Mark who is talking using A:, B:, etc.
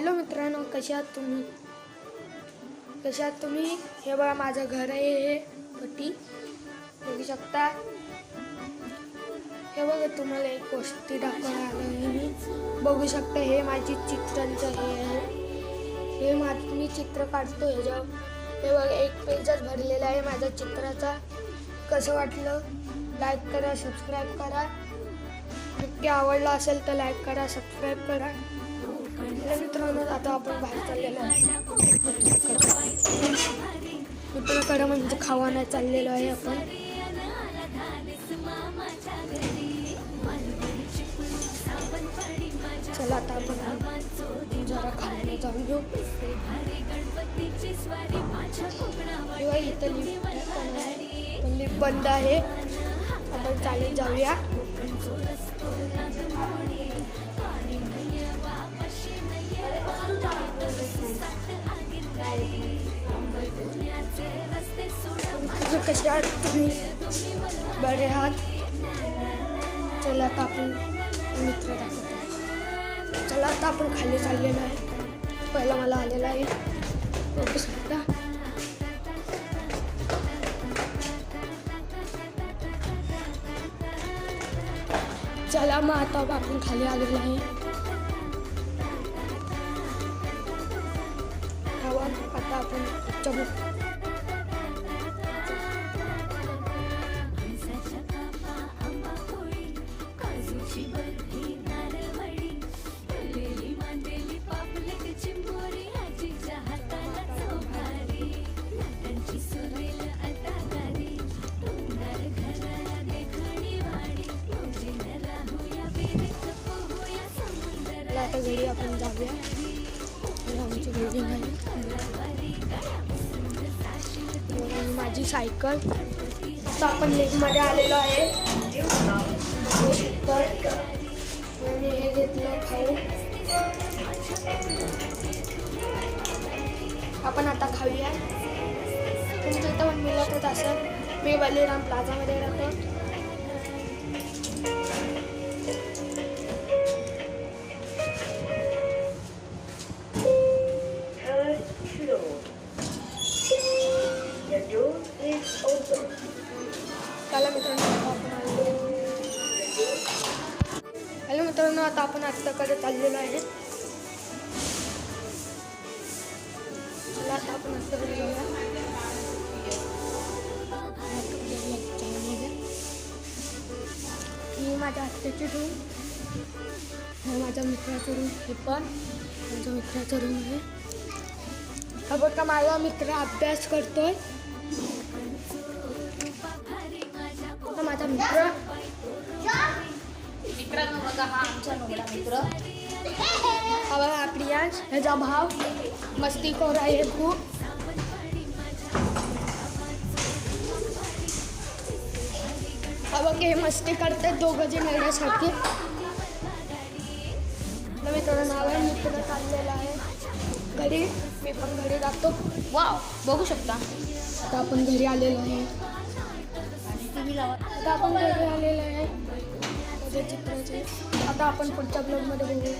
A: Hello मित्रांनो, कशा आहात तुम्ही? हे बघा माझं घर आहे, हे पट्टी बघू शकता. हे बघा तुम्हाला एक गोष्टी दाखवायला आलो आहे मी. बघू शकता हे माझी चित्रांचं हे आहे. हे मी चित्र काढतो ह्याच्यावर. हे बघा एक पेजच भरलेला आहे माझ्या चित्राचा. कसं वाटलं लाईक करा, सबस्क्राईब करा. नक्की आवडला असेल तर लाईक करा, सबस्क्राईब करा. मित्रांनो आता आपण बाहेर चाललेलो आहे. मित्रांकडे म्हणजे खावायला चाललेलो आहे आपण. चला आता आपण जरा खायला जाऊन घेऊ. किंवा इथं लिफ्ट बंद आहे. आपण चालेल जाऊया. कसे आहात तुम्ही? बरे आहात? चला आता आपण मित्र दाखवतो. चला आता आपण खाली चाललेलो आहे. पहिला मला आलेला आहे बघू शकता. चला मग आता आपण खाली आलेलो आहे. आता आपण चमू. आता घरी आपण जाऊया. आमची बिल्डिंग आहे. माझी सायकल. आता आपण लेकमध्ये आलेलो आहे. हे घेतलं खाऊ. आपण आता खाऊया. तुमच्या इथं पण मिळतच असेल. मी बलिराम प्लाझामध्ये राहतो. हॅलो मित्रांनो, आता आपण आत्ताकडे चाललेलो आहे. चला आता आपण आत्ताकडे जाऊया. ही माझ्या आत्याची रूम, हे माझ्या मित्राचं रूम. हे पण माझ्या मित्राचं रूम आहे. हा बघा माझा मित्र अभ्यास करतोय. माझा मित्र
B: बघा हा आमचा नवरा मित्र.
A: हा बघा प्रियांश, ह्याचा भाव मस्तीखोर आहे खूप. हा बघ हे मस्ती करतात दोघं जण येण्यासाठी. मित्रांनो मित्र चाललेला आहे घरी. मी पण घरी जातो.
B: वाव, बघू शकता
A: आता आपण घरी आलेलो आहे. आता आपण घरी आलेलो आहे. चित्राचे आता आपण पुढच्या ब्लॉगमध्ये बघू.